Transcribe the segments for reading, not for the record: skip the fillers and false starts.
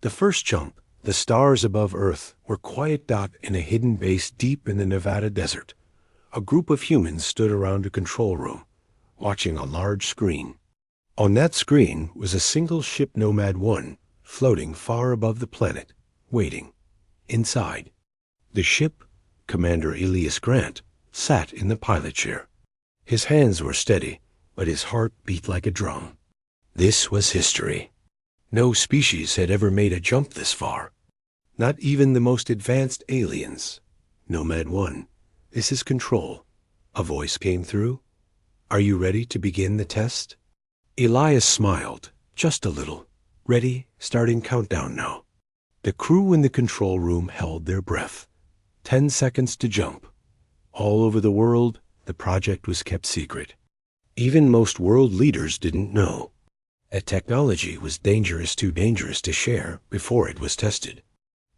The first jump, the stars above Earth, were quiet dot in a hidden base deep in the Nevada desert. A group of humans stood around a control room, watching a large screen. On that screen was a single ship Nomad 1, floating far above the planet, waiting. Inside, the ship, Commander Elias Grant, sat in the pilot chair. His hands were steady, but his heart beat like a drum. This was history. No species had ever made a jump this far. Not even the most advanced aliens. Nomad 1, this is Control. A voice came through. Are you ready to begin the test? Elias smiled, just a little. Ready, starting countdown now. The crew in the control room held their breath. 10 seconds to jump. All over the world, the project was kept secret. Even most world leaders didn't know. A technology was too dangerous to share before it was tested.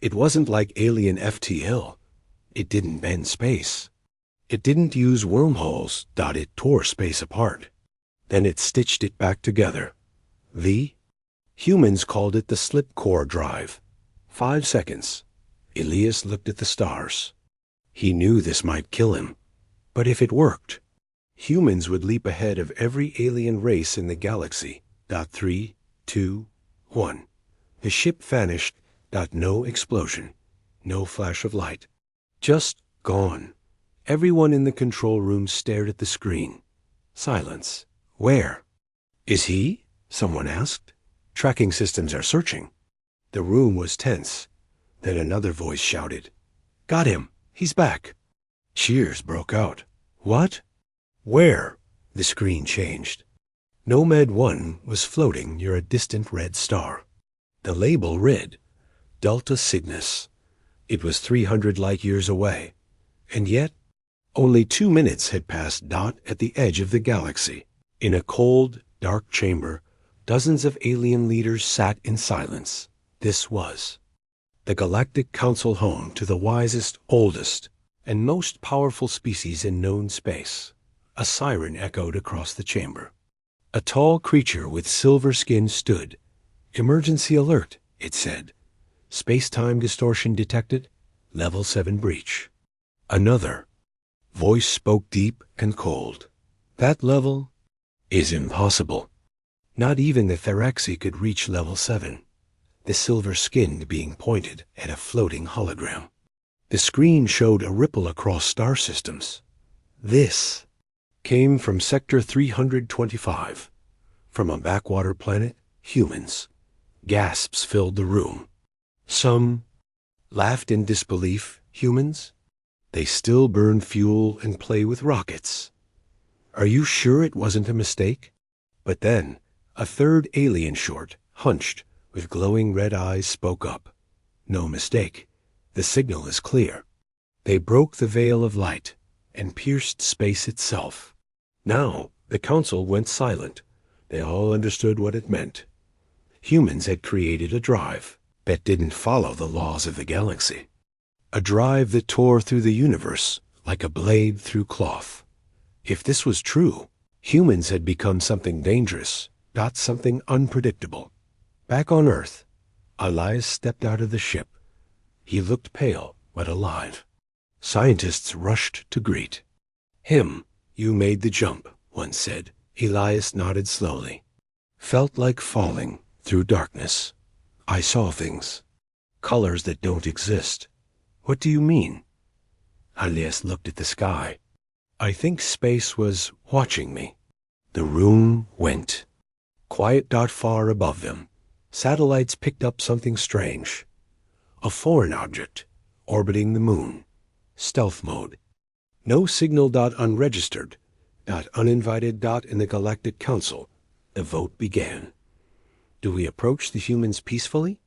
It wasn't like alien FTL. It didn't bend space. It didn't use wormholes. It tore space apart. Then it stitched it back together. Humans called it the slip core drive. 5 seconds. Elias looked at the stars. He knew this might kill him. But if it worked, humans would leap ahead of every alien race in the galaxy. 3, 2, 1. The ship vanished. No explosion. No flash of light. Just gone. Everyone in the control room stared at the screen. Silence. Where? Is he? Someone asked. Tracking systems are searching. The room was tense. Then another voice shouted, Got him! He's back! Cheers broke out. What? Where? The screen changed. Nomad 1 was floating near a distant red star. The label read, Delta Cygnus. It was 300 light-years away. And yet, only 2 minutes had passed. At the edge of the galaxy. In a cold, dark chamber, dozens of alien leaders sat in silence. This was the Galactic Council, home to the wisest, oldest, and most powerful species in known space. A siren echoed across the chamber. A tall creature with silver skin stood. Emergency alert, it said. Space-time distortion detected. Level 7 breach. Another voice spoke deep and cold. That level is impossible. Not even the Theraxi could reach level 7. The silver-skinned being pointed at a floating hologram. The screen showed a ripple across star systems. This came from Sector 325. From a backwater planet, humans. Gasps filled the room. Some laughed in disbelief. Humans? They still burn fuel and play with rockets. Are you sure it wasn't a mistake? But then, a third alien short, hunched, with glowing red eyes, spoke up. No mistake. The signal is clear. They broke the veil of light and pierced space itself. Now, the council went silent. They all understood what it meant. Humans had created a drive that didn't follow the laws of the galaxy. A drive that tore through the universe like a blade through cloth. If this was true, humans had become something dangerous, not something unpredictable. Back on Earth, Elias stepped out of the ship. He looked pale, but alive. Scientists rushed to greet him. You made the jump, one said. Elias nodded slowly. Felt like falling through darkness. I saw things. Colors that don't exist. What do you mean? Elias looked at the sky. I think space was watching me. The room went. Quiet. Far above them, satellites picked up something strange. A foreign object, orbiting the moon. Stealth mode. No signal. Unregistered. Uninvited. In the Galactic Council. The vote began. Do we approach the humans peacefully?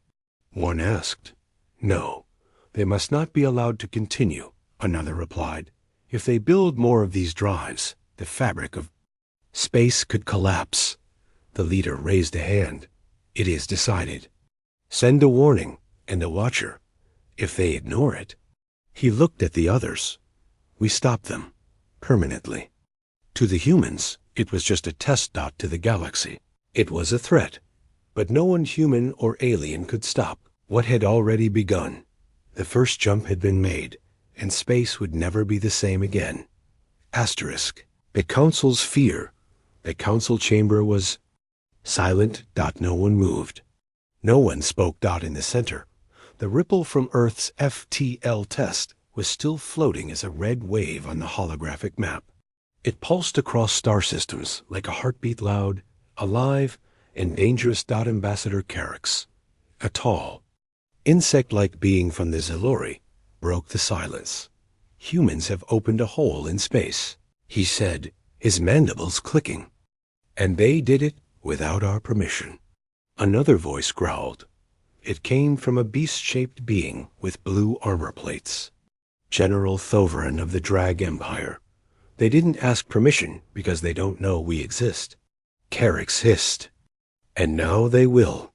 One asked. No. They must not be allowed to continue, another replied. If they build more of these drives, the fabric of space could collapse. The leader raised a hand. It is decided. Send a warning, and a watcher. If they ignore it. He looked at the others. We stop them. Permanently. To the humans, it was just a test. To the galaxy, it was a threat. But no one, human or alien, could stop What had already begun? The first jump had been made, and space would never be the same again. Asterisk. The council's fear. The council chamber was silent. No one moved. No one spoke. In the center, the ripple from Earth's FTL test was still floating as a red wave on the holographic map. It pulsed across star systems like a heartbeat, loud, alive, and dangerous. Ambassador Carix, a tall, insect-like being from the Zilori, broke the silence. Humans have opened a hole in space, he said, his mandibles clicking. And they did it without our permission. Another voice growled. It came from a beast-shaped being with blue armor plates. General Thoverin of the Drag Empire. They didn't ask permission because they don't know we exist. Carix hissed. And now they will.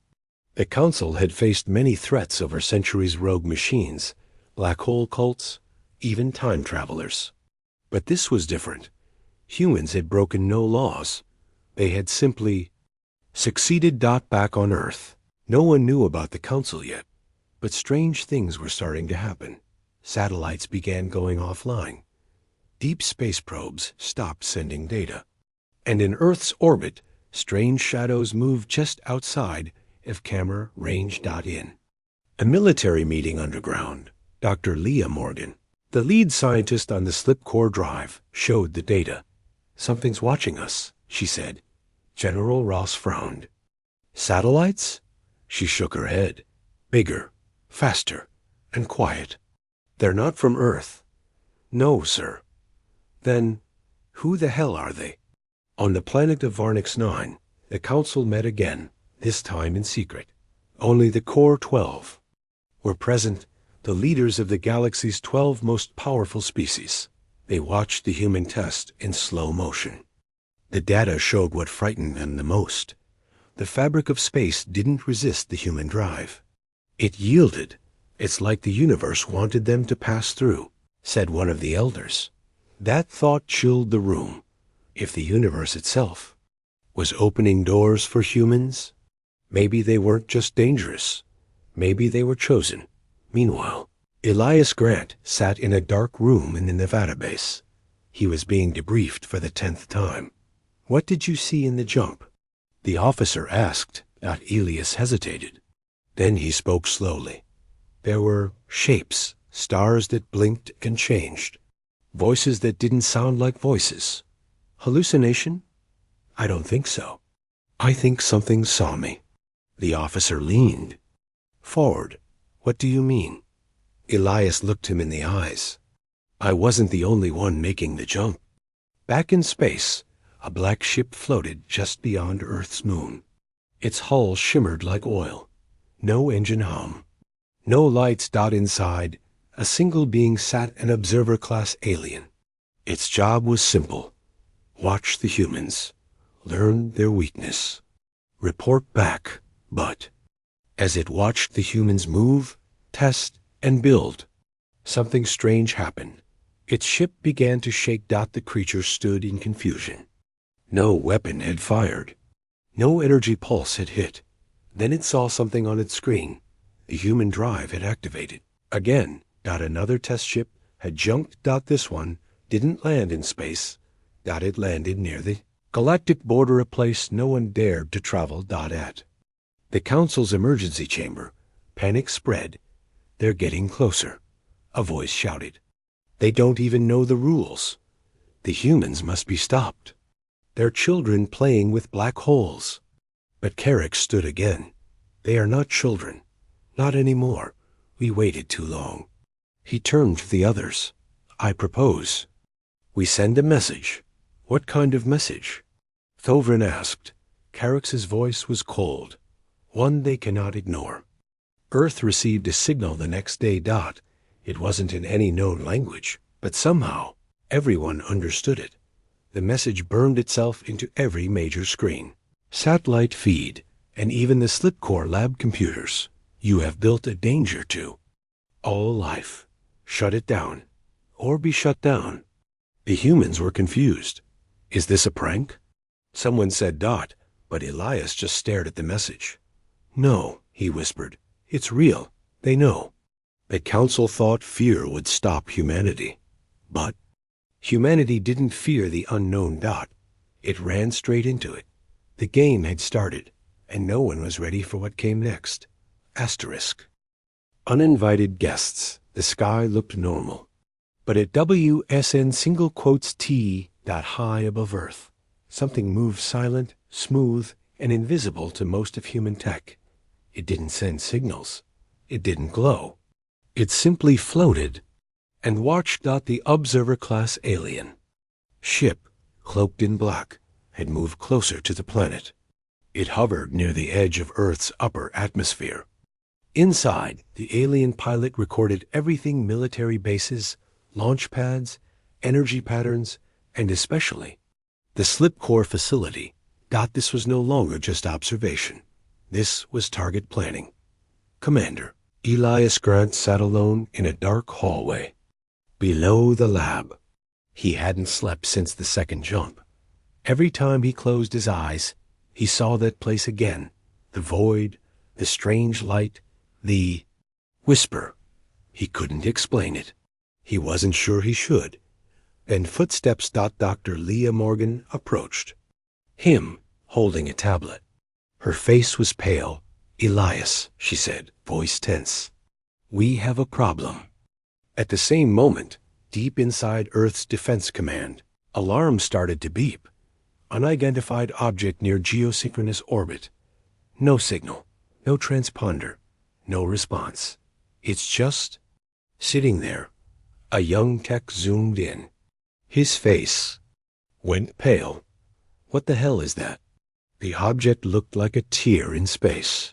The council had faced many threats over centuries: rogue machines, black hole cults, even time travelers. But this was different. Humans had broken no laws. They had simply succeeded. Back on Earth, no one knew about the council yet, but strange things were starting to happen. Satellites began going offline. Deep space probes stopped sending data. And in Earth's orbit, strange shadows moved just outside of camera range. In a military meeting underground, Dr. Leah Morgan, the lead scientist on the slip core drive, showed the data. Something's watching us, she said. General Ross frowned. Satellites? She shook her head. Bigger, faster, and quiet. They're not from Earth. No, sir. Then, who the hell are they? On the planet of Varnix 9, the council met again, this time in secret. Only the Core 12 were present, the leaders of the galaxy's 12 most powerful species. They watched the human test in slow motion. The data showed what frightened them the most. The fabric of space didn't resist the human drive. It yielded. It's like the universe wanted them to pass through, said one of the elders. That thought chilled the room. If the universe itself was opening doors for humans, maybe they weren't just dangerous. Maybe they were chosen. Meanwhile, Elias Grant sat in a dark room in the Nevada base. He was being debriefed for the 10th time. What did you see in the jump? The officer asked. Elias hesitated. Then he spoke slowly. There were shapes, stars that blinked and changed. Voices that didn't sound like voices. Hallucination? I don't think so. I think something saw me. The officer leaned forward. What do you mean? Elias looked him in the eyes. I wasn't the only one making the jump. Back in space, a black ship floated just beyond Earth's moon. Its hull shimmered like oil. No engine hum. No lights. Inside, a single being sat, an observer-class alien. Its job was simple. Watch the humans. Learn their weakness. Report back. But as it watched the humans move, test, and build, something strange happened. Its ship began to shake. The creature stood in confusion. No weapon had fired. No energy pulse had hit. Then it saw something on its screen. The human drive had activated. Again. Another test ship had jumped. This one didn't land in space. It landed near the galactic border, a place no one dared to travel. At the council's emergency chamber, panic spread. They're getting closer, a voice shouted. They don't even know the rules. The humans must be stopped. They're children playing with black holes. But Carrick stood again. They are not children. Not anymore. We waited too long. He turned to the others. I propose we send a message. What kind of message? Thoverin asked. Carrick's voice was cold. One they cannot ignore. Earth received a signal the next day. It wasn't in any known language, but somehow everyone understood it. The message burned itself into every major screen. Satellite feed, and even the slipcore lab computers. You have built a danger to all life. Shut it down, or be shut down. The humans were confused. Is this a prank? Someone said. But Elias just stared at the message. No, he whispered. It's real. They know. The Council thought fear would stop humanity. But humanity didn't fear the unknown dot. It ran straight into it. The game had started, and no one was ready for what came next. Asterisk. Uninvited guests. The sky looked normal. But at WSN single quotes T dot high above Earth, something moved silent, smooth, and invisible to most of human tech. It didn't send signals. It didn't glow. It simply floated and watched. The observer-class alien ship, cloaked in black, had moved closer to the planet. It hovered near the edge of Earth's upper atmosphere. Inside, the alien pilot recorded everything: military bases, launch pads, energy patterns, and especially the slip core facility. This was no longer just observation. This was target planning. Commander Elias Grant sat alone in a dark hallway below the lab. He hadn't slept since the second jump. Every time he closed his eyes, he saw that place again: the void, the strange light, the whisper. He couldn't explain it. He wasn't sure he should. And footsteps. Dr. Leah Morgan approached. Him, holding a tablet. Her face was pale. "Elias," she said, voice tense. "We have a problem." At the same moment, deep inside Earth's Defense Command, alarms started to beep. Unidentified object near geosynchronous orbit. No signal, no transponder, no response. It's just sitting there. A young tech zoomed in. His face went pale. "What the hell is that?" The object looked like a tear in space.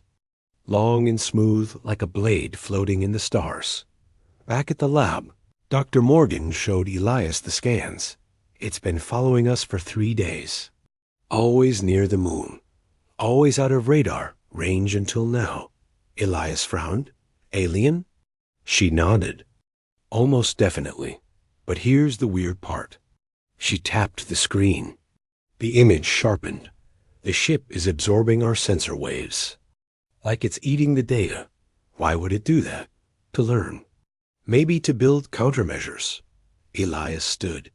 Long and smooth, like a blade floating in the stars. Back at the lab, Dr. Morgan showed Elias the scans. "It's been following us for 3 days. Always near the moon. Always out of radar range until now." Elias frowned. "Alien?" She nodded. "Almost definitely. But here's the weird part." She tapped the screen. The image sharpened. "The ship is absorbing our sensor waves. Like it's eating the data. Why would it do that? To learn. Maybe to build countermeasures." Elias stood.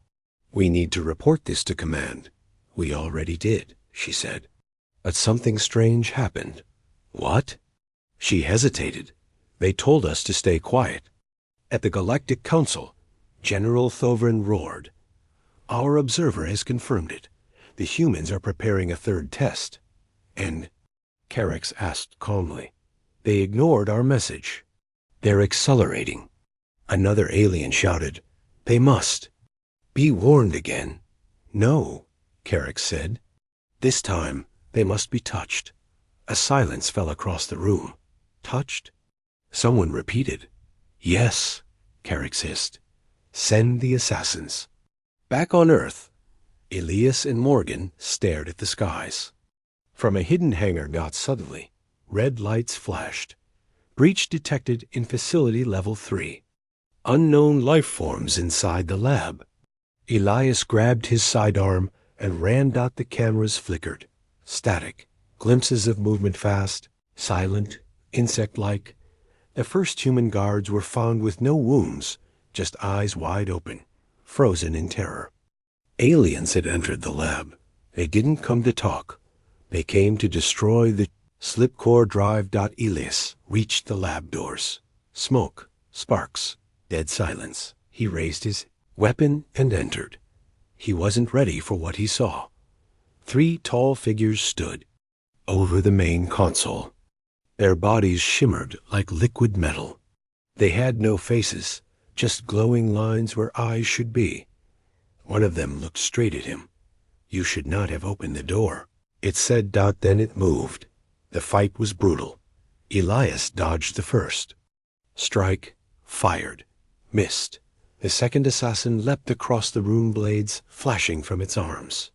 "We need to report this to command." "We already did," she said. "But something strange happened." "What?" She hesitated. "They told us to stay quiet." At the Galactic Council, General Thorvin roared. "Our observer has confirmed it. The humans are preparing a third test." "And?" Carex asked calmly. "They ignored our message. They're accelerating." Another alien shouted. "They must be warned again." "No," Carex said. "This time they must be touched." A silence fell across the room. "Touched?" Someone repeated. "Yes," Carex hissed. "Send the assassins." Back on Earth, Elias and Morgan stared at the skies. From a hidden hangar. Suddenly, red lights flashed. "Breach detected in facility level 3. Unknown life forms inside the lab." Elias grabbed his sidearm and ran. The cameras flickered. Static. Glimpses of movement, fast, silent, insect-like. The first human guards were found with no wounds, just eyes wide open, frozen in terror. Aliens had entered the lab. They didn't come to talk. They came to destroy the slipcore drive. Elias reached the lab doors. Smoke, sparks, dead silence. He raised his weapon and entered. He wasn't ready for what he saw. 3 tall figures stood over the main console. Their bodies shimmered like liquid metal. They had no faces, just glowing lines where eyes should be. One of them looked straight at him. "You should not have opened the door," it said. Then it moved. The fight was brutal. Elias dodged the first. Strike, fired, missed. The second assassin leapt across the room, blades flashing from its arms.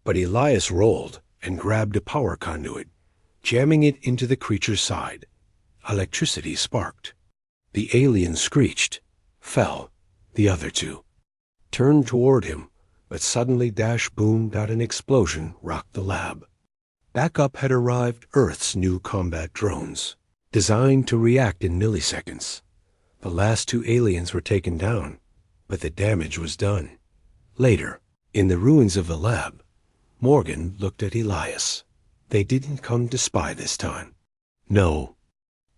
But Elias rolled and grabbed a power conduit, jamming it into the creature's side. Electricity sparked. The alien screeched, fell. The other 2 turned toward him, but suddenly boomed. An explosion rocked the lab. Backup had arrived. Earth's new combat drones. designed to react in milliseconds. The last 2 aliens were taken down, but the damage was done. Later, in the ruins of the lab, Morgan looked at Elias. They didn't come to spy this time. No,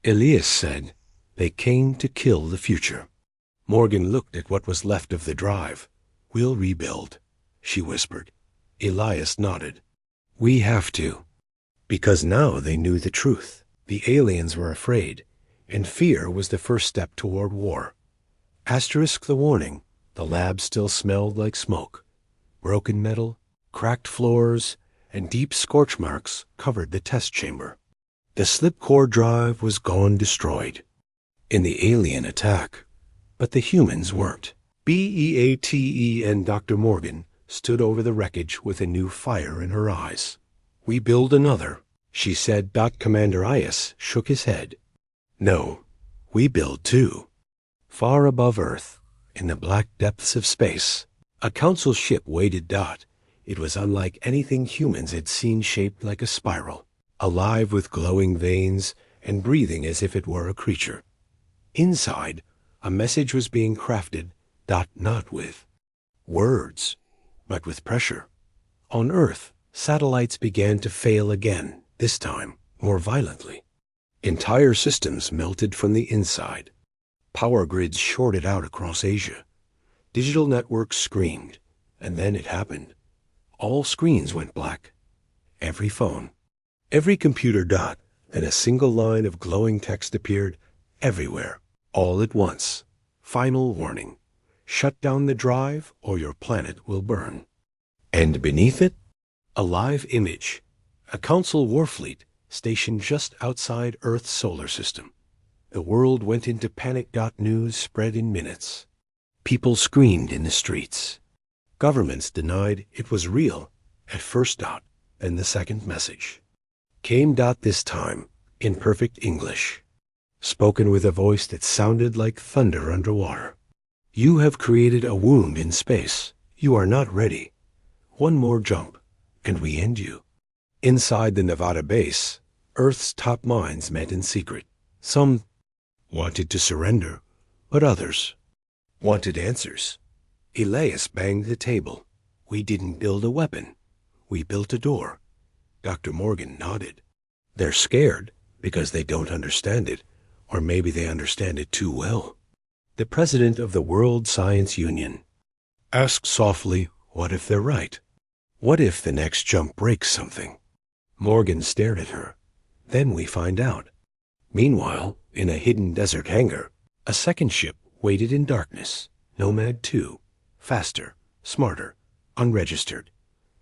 Elias said, they came to kill the future. Morgan looked at what was left of the drive. We'll rebuild, she whispered. Elias nodded. We have to. Because now they knew the truth. The aliens were afraid, and fear was the first step toward war. Asterisk the warning, the lab still smelled like smoke. Broken metal, cracked floors, and deep scorch marks covered the test chamber. The slip core drive was gone, destroyed in the alien attack, but the humans weren't. BEATE and Dr. Morgan stood over the wreckage with a new fire in her eyes. We build another, she said. Commander Ias shook his head. No, we build 2. Far above Earth, in the black depths of space, a council ship waited. It was unlike anything humans had seen, shaped like a spiral, alive with glowing veins and breathing as if it were a creature. Inside, a message was being crafted, not with words, but with pressure. On Earth, satellites began to fail again, this time more violently. Entire systems melted from the inside. Power grids shorted out across Asia. Digital networks screamed, and then it happened. All screens went black. Every phone, every computer, and a single line of glowing text appeared everywhere, all at once. Final warning. Shut down the drive or your planet will burn. And beneath it, a live image. A Council warfleet stationed just outside Earth's solar system. The world went into panic. News spread in minutes. People screamed in the streets. Governments denied it was real at first. Then the second message came. This time in perfect English, spoken with a voice that sounded like thunder underwater. You have created a wound in space. You are not ready. One more jump, and we end you. Inside the Nevada base, Earth's top minds met in secret. Some wanted to surrender, but others wanted answers. Elias banged the table. We didn't build a weapon. We built a door. Dr. Morgan nodded. They're scared because they don't understand it, or maybe they understand it too well. The president of the World Science Union asked softly, what if they're right? What if the next jump breaks something? Morgan stared at her. Then we find out. Meanwhile, in a hidden desert hangar, a second ship waited in darkness. Nomad 2. Faster, smarter, unregistered.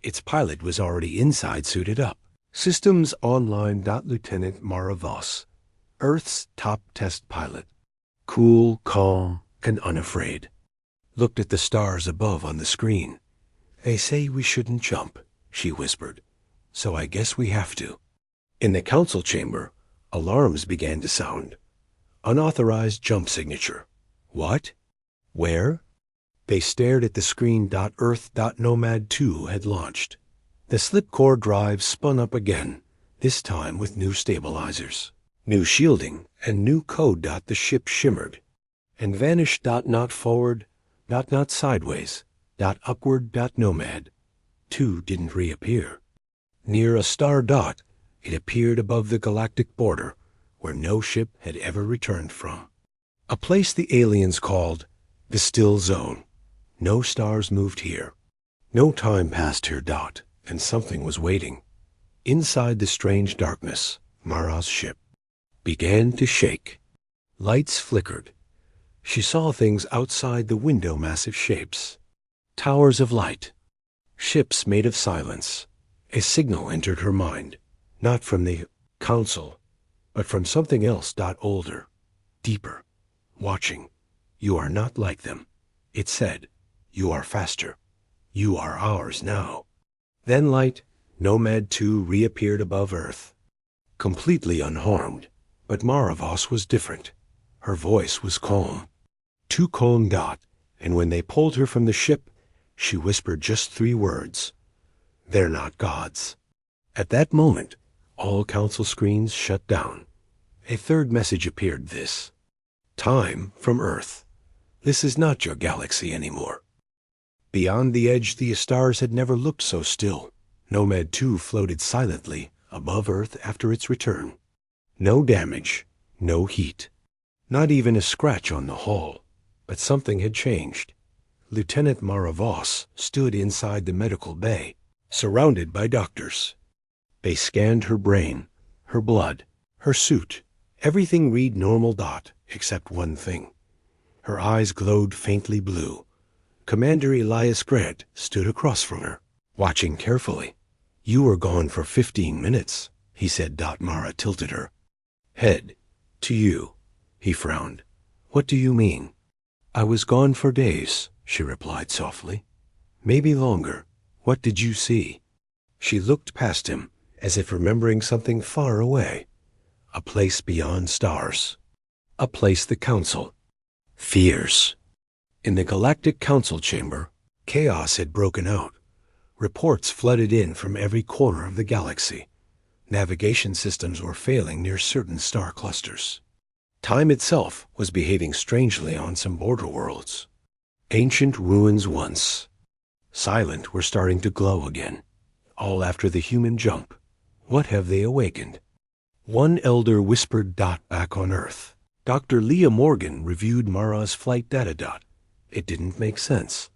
Its pilot was already inside, suited up. Systems online. Lieutenant Mara Voss, Earth's top test pilot. Cool, calm, and unafraid. Looked at the stars above on the screen. They say we shouldn't jump, she whispered. So I guess we have to. In the council chamber, alarms began to sound. Unauthorized jump signature. What? Where? They stared at the screen. Earth. Nomad 2 had launched. The slip core drive spun up again, this time with new stabilizers, new shielding, and new code. The ship shimmered and vanished. Not forward, not sideways, upward. Nomad 2 didn't reappear. Near a star. It appeared above the galactic border, where no ship had ever returned from. A place the aliens called the Still Zone. No stars moved here. No time passed here. And something was waiting. Inside the strange darkness, Mara's ship began to shake. Lights flickered. She saw things outside the window, massive shapes. Towers of light. Ships made of silence. A signal entered her mind, not from the council, but from something else. Older, deeper, watching. You are not like them. It said, you are faster. You are ours now. Then light, Nomad 2 reappeared above Earth, completely unharmed. But Mara Voss was different. Her voice was calm. Too calm. And when they pulled her from the ship, she whispered just 3 words. They're not gods. At that moment, all council screens shut down, A third message appeared this. Time from Earth. This is not your galaxy anymore. Beyond the edge, the stars had never looked so still. Nomad 2 floated silently above Earth after its return. No damage, no heat. Not even a scratch on the hull. But something had changed. Lieutenant Mara Voss stood inside the medical bay, surrounded by doctors. They scanned her brain, her blood, her suit. Everything read normal. Except one thing. Her eyes glowed faintly blue. Commander Elias Grant stood across from her, watching carefully. You were gone for 15 minutes, he said. Mara tilted her head. To you, he frowned. What do you mean? I was gone for days, she replied softly. Maybe longer. What did you see? She looked past him, as if remembering something far away. A place beyond stars. A place the Council fears. In the Galactic Council chamber, chaos had broken out. Reports flooded in from every corner of the galaxy. Navigation systems were failing near certain star clusters. Time itself was behaving strangely on some border worlds. Ancient ruins once silent were starting to glow again, all after the human jump. What have they awakened? One elder whispered. Back on Earth. Dr. Leah Morgan reviewed Mara's flight data. It didn't make sense.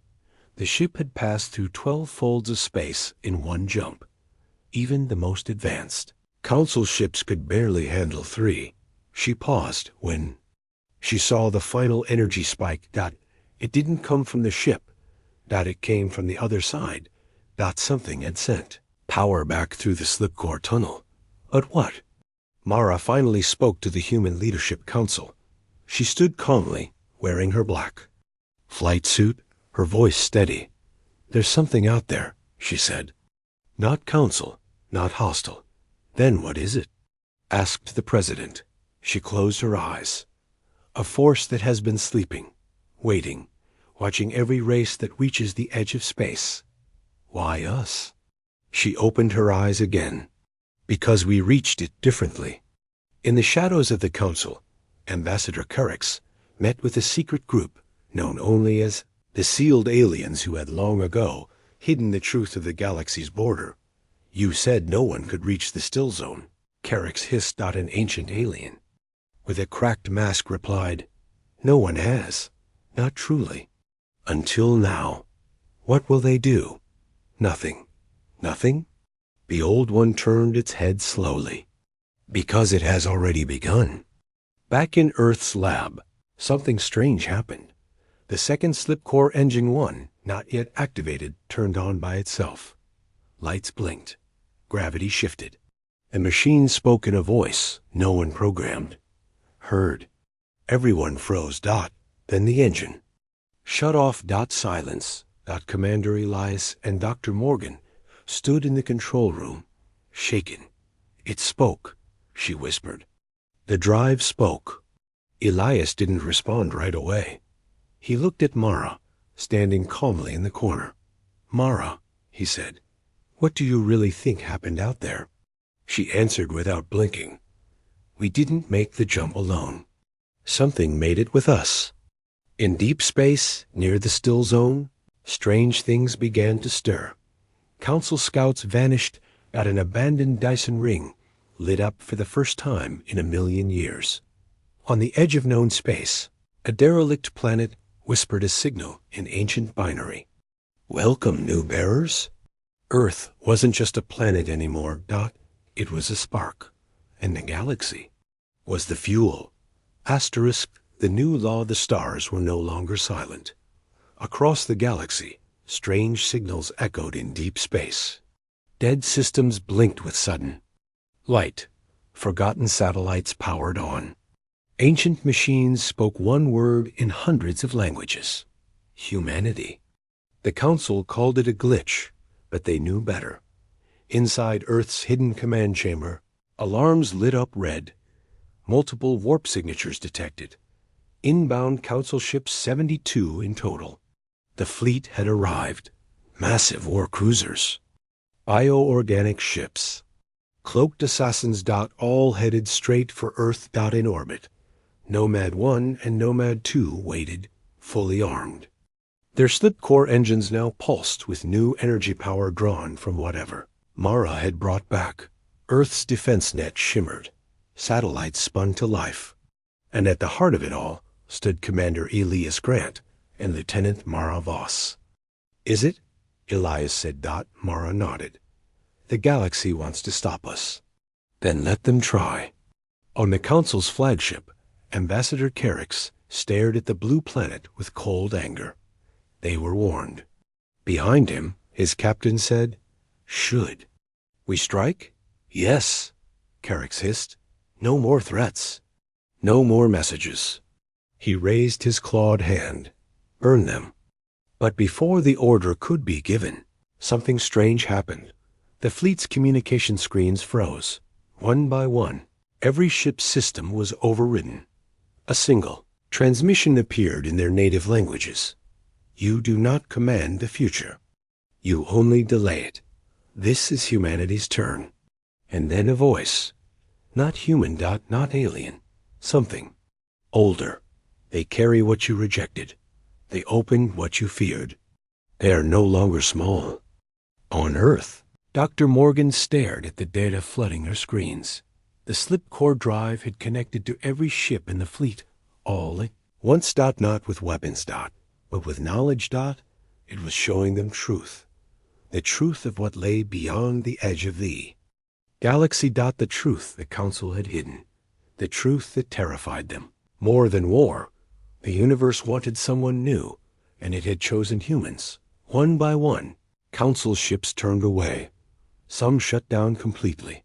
The ship had passed through 12 folds of space in one jump. Even the most advanced Council ships could barely handle 3. She paused when she saw the final energy spike. It didn't come from the ship. It came from the other side. Something had sent power back through the slipcore tunnel. But what? Mara finally spoke to the Human Leadership Council. She stood calmly, wearing her black flight suit, her voice steady. There's something out there, she said. Not Council, not hostile. Then what is it? Asked the President. She closed her eyes. A force that has been sleeping, waiting, watching every race that reaches the edge of space. Why us? She opened her eyes again. Because we reached it differently. In the shadows of the Council, Ambassador Currix met with a secret group known only as the sealed aliens who had long ago hidden the truth of the galaxy's border. You said no one could reach the still zone, Currix hissed. An ancient alien with a cracked mask replied, no one has, not truly. Until now. What will they do? Nothing. Nothing? The old one turned its head slowly. Because it has already begun. Back in Earth's lab, something strange happened. The second slipcore engine 1, not yet activated, turned on by itself. Lights blinked. Gravity shifted. The machine spoke in a voice no one programmed. Heard. Everyone froze. Then the engine. Shut off. Silence. Commander Elias and Dr. Morgan stood in the control room, shaken. It spoke, she whispered. The drive spoke. Elias didn't respond right away. He looked at Mara, standing calmly in the corner. Mara, he said, what do you really think happened out there? She answered without blinking. We didn't make the jump alone. Something made it with us. In deep space, near the still zone, strange things began to stir. Council scouts vanished at an abandoned Dyson ring, lit up for the first time in 1,000,000 years. On the edge of known space, a derelict planet whispered a signal in ancient binary. Welcome, new bearers. Earth wasn't just a planet anymore. It was a spark. And the galaxy was the fuel. Asterisk, the new law of the stars were no longer silent. Across the galaxy, strange signals echoed in deep space. Dead systems blinked with sudden light. Forgotten satellites powered on. Ancient machines spoke one word in hundreds of languages. Humanity. The Council called it a glitch, but they knew better. Inside Earth's hidden command chamber, alarms lit up red. Multiple warp signatures detected. Inbound Council ships 72 in total. The fleet had arrived. Massive war cruisers. Bioorganic ships. Cloaked assassins. All headed straight for Earth. In orbit. Nomad 1 and Nomad 2 waited, fully armed. Their slip core engines now pulsed with new energy power drawn from whatever Mara had brought back. Earth's defense net shimmered. Satellites spun to life. And at the heart of it all stood Commander Elias Grant and Lieutenant Mara Voss. "Is it?" Elias said. Mara nodded. "The galaxy wants to stop us." "Then let them try." On the Council's flagship, Ambassador Carrix stared at the blue planet with cold anger. They were warned. Behind him, his captain said, "Should we strike?" "Yes," Carrix hissed. "No more threats. No more messages." He raised his clawed hand. "Burn them." But before the order could be given, something strange happened. The fleet's communication screens froze. One by one, every ship's system was overridden. A single transmission appeared in their native languages. "You do not command the future. You only delay it. This is humanity's turn." And then a voice. Not human. Not alien. Something. Older. "They carry what you rejected. They open what you feared. They are no longer small." On Earth, Dr. Morgan stared at the data flooding her screens. The slip core drive had connected to every ship in the fleet, all at once. Not with weapons. But with knowledge. It was showing them truth. The truth of what lay beyond the edge of the galaxy. The truth the Council had hidden. The truth that terrified them. More than war, the universe wanted someone new, and it had chosen humans. One by one, Council ships turned away. Some shut down completely.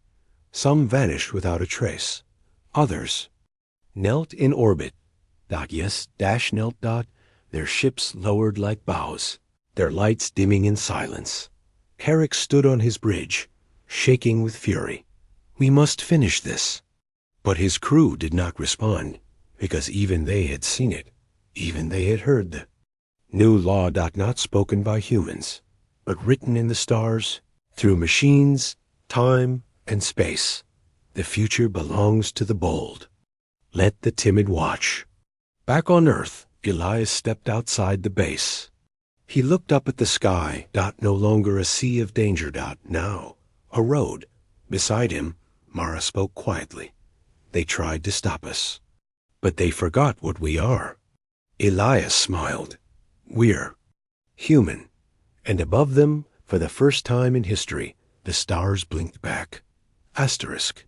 Some vanished without a trace. Others knelt in orbit. Yes, knelt. Their ships lowered like bows, their lights dimming in silence. Carrick stood on his bridge, shaking with fury. "We must finish this." But his crew did not respond, because even they had seen it. Even they had heard the new law. Not spoken by humans, but written in the stars, through machines, time, and space. The future belongs to the bold. Let the timid watch. Back on Earth, Elias stepped outside the base. He looked up at the sky. No longer a sea of danger. Now, a road. Beside him, Mara spoke quietly. "They tried to stop us, but they forgot what we are." Elias smiled. "We're human." And above them, for the first time in history, the stars blinked back. Asterisk.